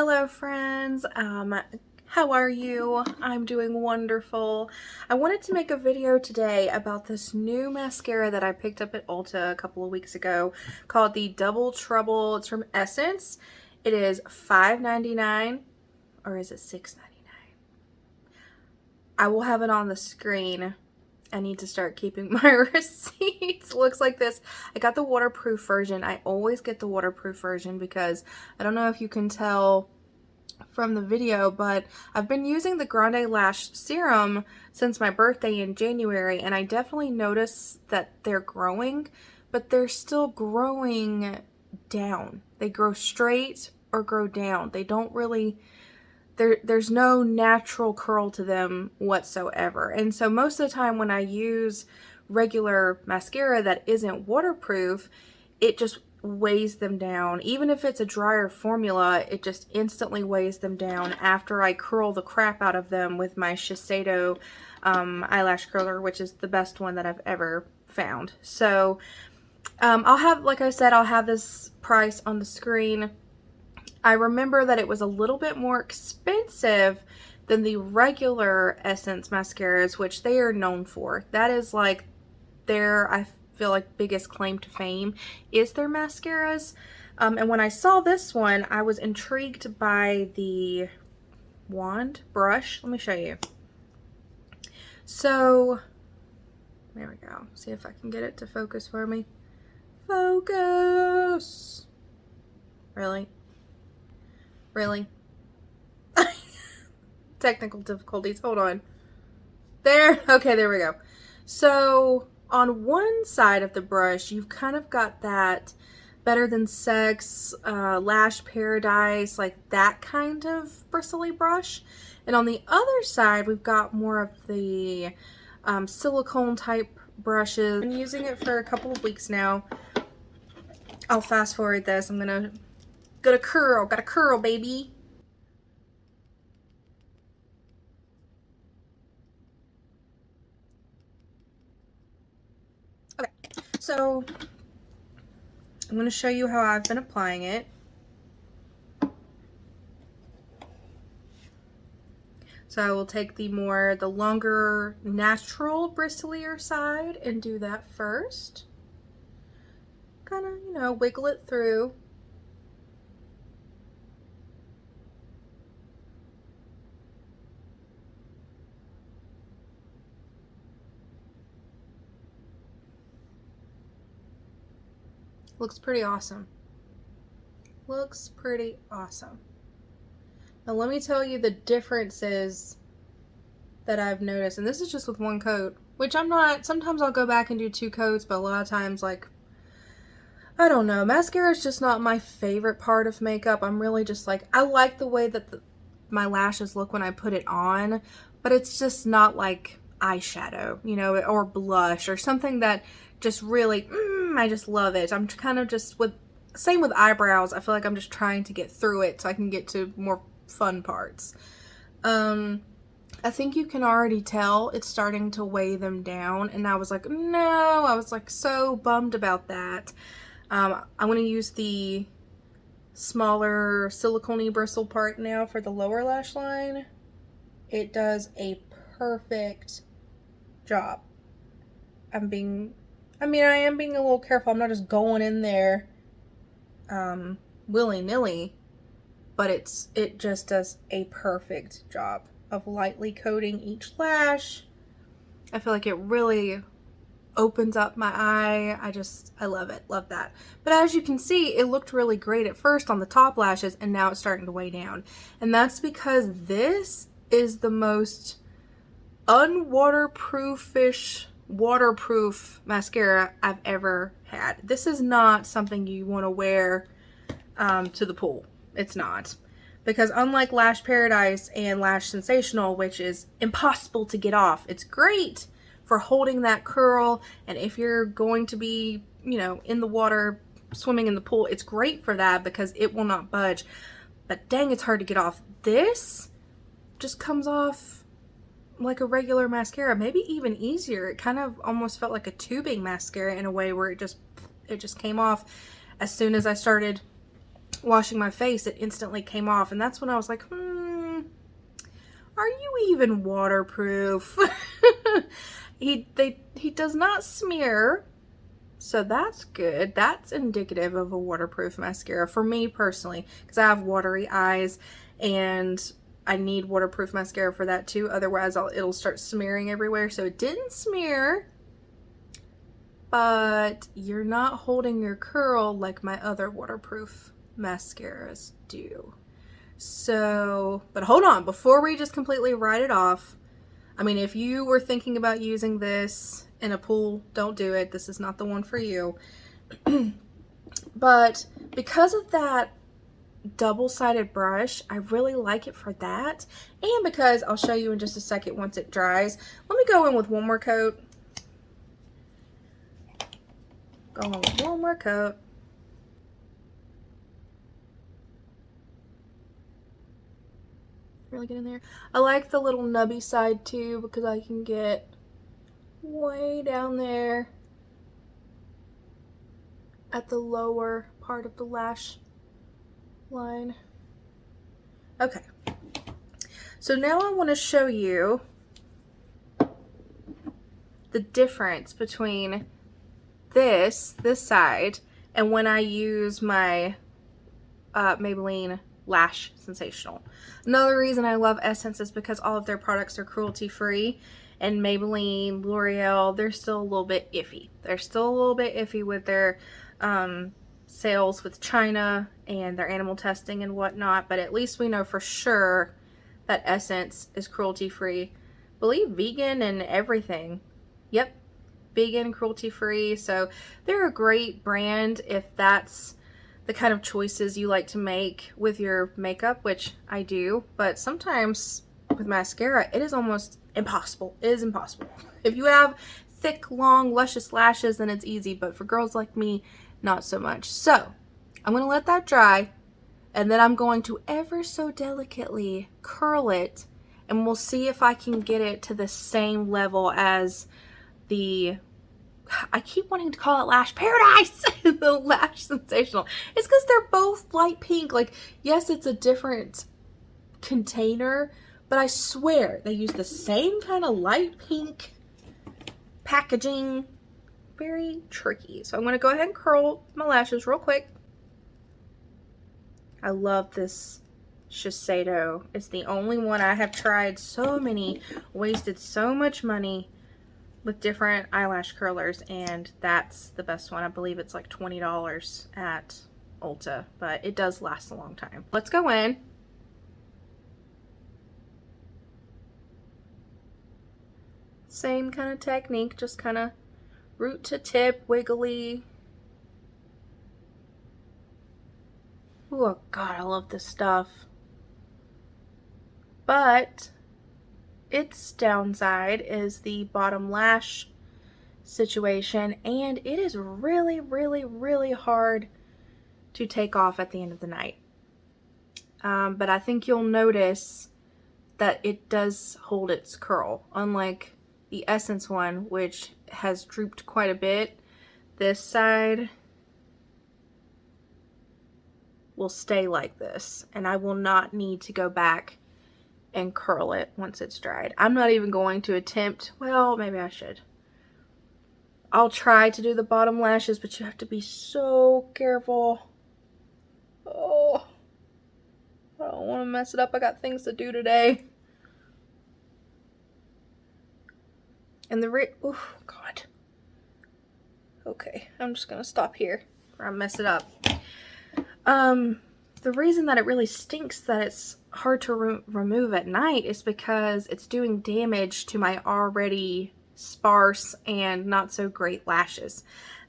Hello friends, how are you? I'm doing wonderful. I wanted to make a video today about this new mascara that I picked up at Ulta a couple of weeks ago called the Double Trouble. It's from Essence. It is $5.99 or is it $6.99? I will have it on the screen. I need to start keeping my receipts. Looks like this. I got the waterproof version. I always get the waterproof version because I don't know if you can tell from the video, but I've been using the Grande Lash Serum since my birthday in January, and I definitely notice that they're growing, but they're still growing down. They grow straight or grow down. They don't really... There's no natural curl to them whatsoever. And so most of the time when I use regular mascara that isn't waterproof, it just weighs them down. Even if it's a drier formula, it just instantly weighs them down after I curl the crap out of them with my Shiseido eyelash curler, which is the best one that I've ever found. So I'll have, like I said, I'll have this price on the screen. I remember that it was a little bit more expensive than the regular Essence mascaras, which they are known for. That is like their, I feel like, biggest claim to fame is their mascaras. And when I saw this one, I was intrigued by the wand brush. Let me show you. So, there we go. See if I can get it to focus for me. Focus! Really? Really? Technical difficulties. Hold on. There. Okay, there we go. So on one side of the brush, you've kind of got that Better Than Sex, Lash Paradise, like that kind of bristly brush. And on the other side, we've got more of the silicone type brushes. I've been using it for a couple of weeks now. I'll fast forward this. I'm gonna got a curl, baby. Okay, so I'm going to show you how I've been applying it. So I will take the longer, natural, bristlier side and do that first. Kind of, you know, wiggle it through. Looks pretty awesome. Looks pretty awesome. Now let me tell you the differences that I've noticed, and this is just with one coat, which I'm not, sometimes I'll go back and do 2 coats, but a lot of times, like, I don't know, mascara is just not my favorite part of makeup. I'm really just like, I like the way that my lashes look when I put it on, but it's just not like eyeshadow, you know, or blush or something that just really, I just love it. I'm kind of just same with eyebrows. I feel like I'm just trying to get through it so I can get to more fun parts. I think you can already tell it's starting to weigh them down, and I was like, no, I was like so bummed about that. I'm going to use the smaller silicone-y bristle part now for the lower lash line. It does a perfect job. I am being a little careful. I'm not just going in there willy-nilly, but it just does a perfect job of lightly coating each lash. I feel like it really opens up my eye. I love it. Love that. But as you can see, it looked really great at first on the top lashes, and now it's starting to weigh down. And that's because this is the most unwaterproofish waterproof mascara I've ever had. This is not something you want to wear to the pool. It's not. Because unlike Lash Paradise and Lash Sensational, which is impossible to get off, it's great for holding that curl, and if you're going to be, you know, in the water, swimming in the pool, it's great for that because it will not budge. But dang, it's hard to get off. This just comes off like a regular mascara, maybe even easier. It kind of almost felt like a tubing mascara in a way where it just came off as soon as I started washing my face, it instantly came off. And that's when I was like, are you even waterproof? He does not smear, so that's good. That's indicative of a waterproof mascara for me personally, because I have watery eyes and I need waterproof mascara for that too. Otherwise, it'll start smearing everywhere. So it didn't smear, but you're not holding your curl like my other waterproof mascaras do. So, but hold on, before we just completely write it off, I mean, if you were thinking about using this in a pool, don't do it. This is not the one for you. But because of that double-sided brush, I really like it for that. And because I'll show you in just a second once it dries. Let me go in with one more coat. Go in with one more coat. Really get in there. I like the little nubby side too, because I can get way down there at the lower part of the lash line. Okay, so now I want to show you the difference between this side and when I use my Maybelline Lash Sensational. Another reason I love Essence is because all of their products are cruelty free, and Maybelline, L'Oreal, they're still a little bit iffy. They're still a little bit iffy with their sales with China and their animal testing and whatnot, but at least we know for sure that Essence is cruelty free. I believe vegan and everything. Yep, vegan, cruelty free. So they're a great brand if that's the kind of choices you like to make with your makeup, which I do, but sometimes with mascara, it is almost impossible. It is impossible. If you have thick, long, luscious lashes, then it's easy, but for girls like me, not so much. So I'm going to let that dry, and then I'm going to ever so delicately curl it, and we'll see if I can get it to the same level as the, I keep wanting to call it Lash Paradise, the Lash Sensational. It's because they're both light pink. Like, yes, it's a different container, but I swear they use the same kind of light pink packaging. Very tricky. So I'm going to go ahead and curl my lashes real quick. I love this Shiseido. It's the only one I have tried. So many, wasted so much money with different eyelash curlers, and that's the best one. I believe it's like $20 at Ulta, but it does last a long time. Let's go in. Same kind of technique, just kind of root to tip, wiggly. Oh God, I love this stuff. But its downside is the bottom lash situation, and it is really, really, really hard to take off at the end of the night. But I think you'll notice that it does hold its curl, unlike the Essence one, which has drooped quite a bit. This side will stay like this, and I will not need to go back and curl it once it's dried. I'm not even going to attempt, well, maybe I should. I'll try to do the bottom lashes, but you have to be so careful. Oh, I don't want to mess it up. I got things to do today. And oh God. Okay, I'm just gonna stop here or I mess it up. The reason that it really stinks that it's hard to remove at night is because it's doing damage to my already sparse and not so great lashes.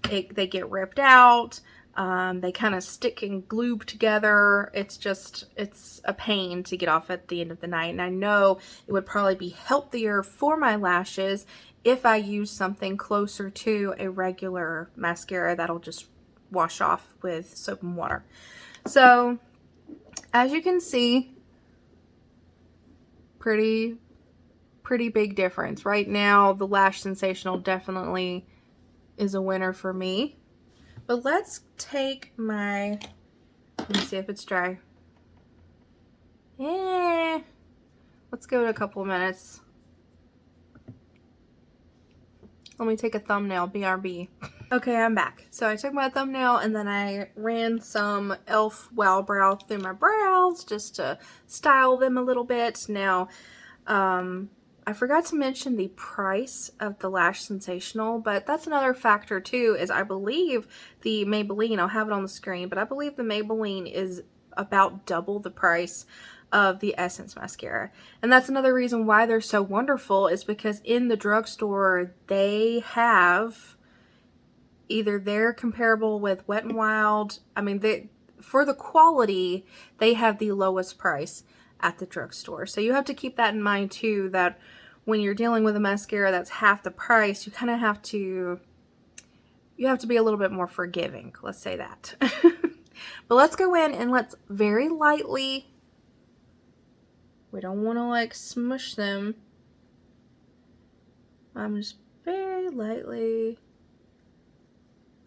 They get ripped out. They kind of stick and glue together. It's a pain to get off at the end of the night. And I know it would probably be healthier for my lashes if I use something closer to a regular mascara that'll just wash off with soap and water. So, as you can see, pretty big difference. Right now, the Lash Sensational definitely is a winner for me. But let's take my Let me see if it's dry. Yeah. Let's give it a couple of minutes. Let me take a thumbnail, BRB. Okay, I'm back. So I took my thumbnail and then I ran some e.l.f. Wow Brow through my brows just to style them a little bit. Now, I forgot to mention the price of the Lash Sensational, but that's another factor too, is I believe the Maybelline, I'll have it on the screen, but I believe the Maybelline is about double the price of the Essence mascara. And that's another reason why they're so wonderful, is because in the drugstore they have either they're comparable with Wet n Wild. I mean, for the quality, they have the lowest price at the drugstore. So you have to keep that in mind too, that when you're dealing with a mascara that's half the price, you kind of have to be a little bit more forgiving, let's say that. But let's go in and let's very lightly, we don't want to like smush them. I'm just very lightly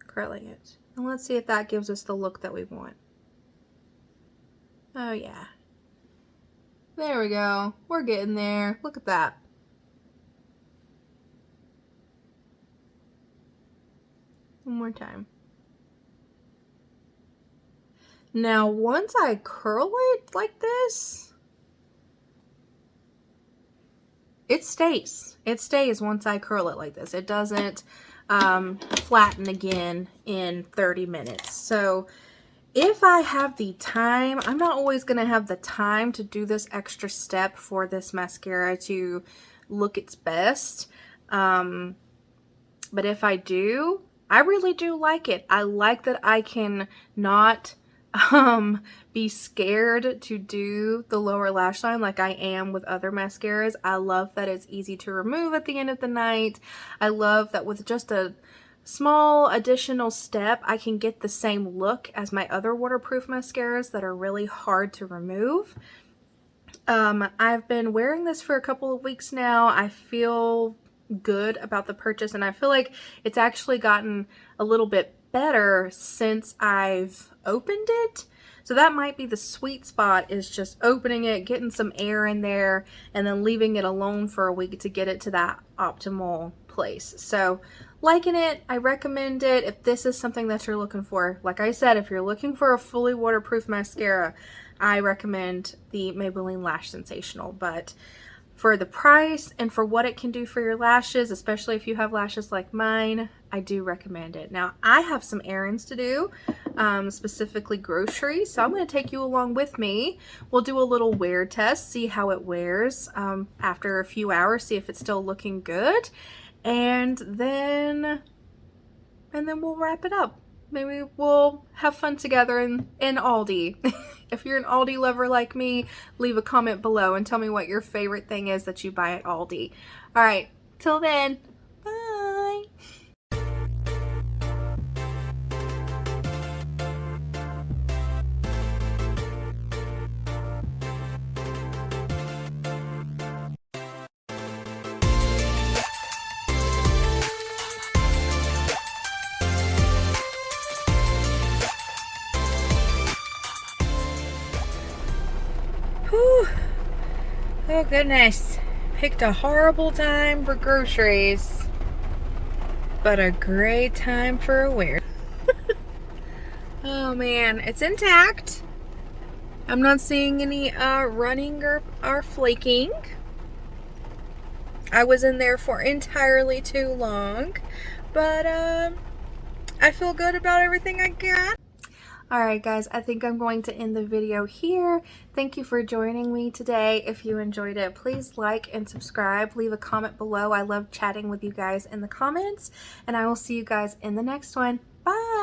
curling it. And let's see if that gives us the look that we want. Oh yeah. There we go. We're getting there. Look at that. One more time. Now, once I curl it like this, it stays. It stays once I curl it like this. It doesn't flatten again in 30 minutes. So if I have the time, I'm not always going to have the time to do this extra step for this mascara to look its best. But if I do, I really do like it. I like that I can not be scared to do the lower lash line like I am with other mascaras. I love that it's easy to remove at the end of the night. I love that with just a small additional step, I can get the same look as my other waterproof mascaras that are really hard to remove. I've been wearing this for a couple of weeks now. I feel good about the purchase, and I feel like it's actually gotten a little bit better since I've opened it. So that might be the sweet spot, is just opening it, getting some air in there, and then leaving it alone for a week to get it to that optimal place. So liking it, I recommend it if this is something that you're looking for. Like I said, if you're looking for a fully waterproof mascara, I recommend the Maybelline Lash Sensational. But for the price and for what it can do for your lashes, especially if you have lashes like mine, I do recommend it. Now, I have some errands to do, specifically groceries, so I'm going to take you along with me. We'll do a little wear test, see how it wears after a few hours, see if it's still looking good, and then we'll wrap it up. Maybe we'll have fun together in Aldi. If you're an Aldi lover like me, leave a comment below and tell me what your favorite thing is that you buy at Aldi. All right, till then, bye. Whew. Oh goodness, picked a horrible time for groceries, but a great time for a wear. Oh man, it's intact. I'm not seeing any running or flaking. I was in there for entirely too long, but I feel good about everything I got. Alright guys, I think I'm going to end the video here. Thank you for joining me today. If you enjoyed it, please like and subscribe. Leave a comment below. I love chatting with you guys in the comments. And I will see you guys in the next one. Bye!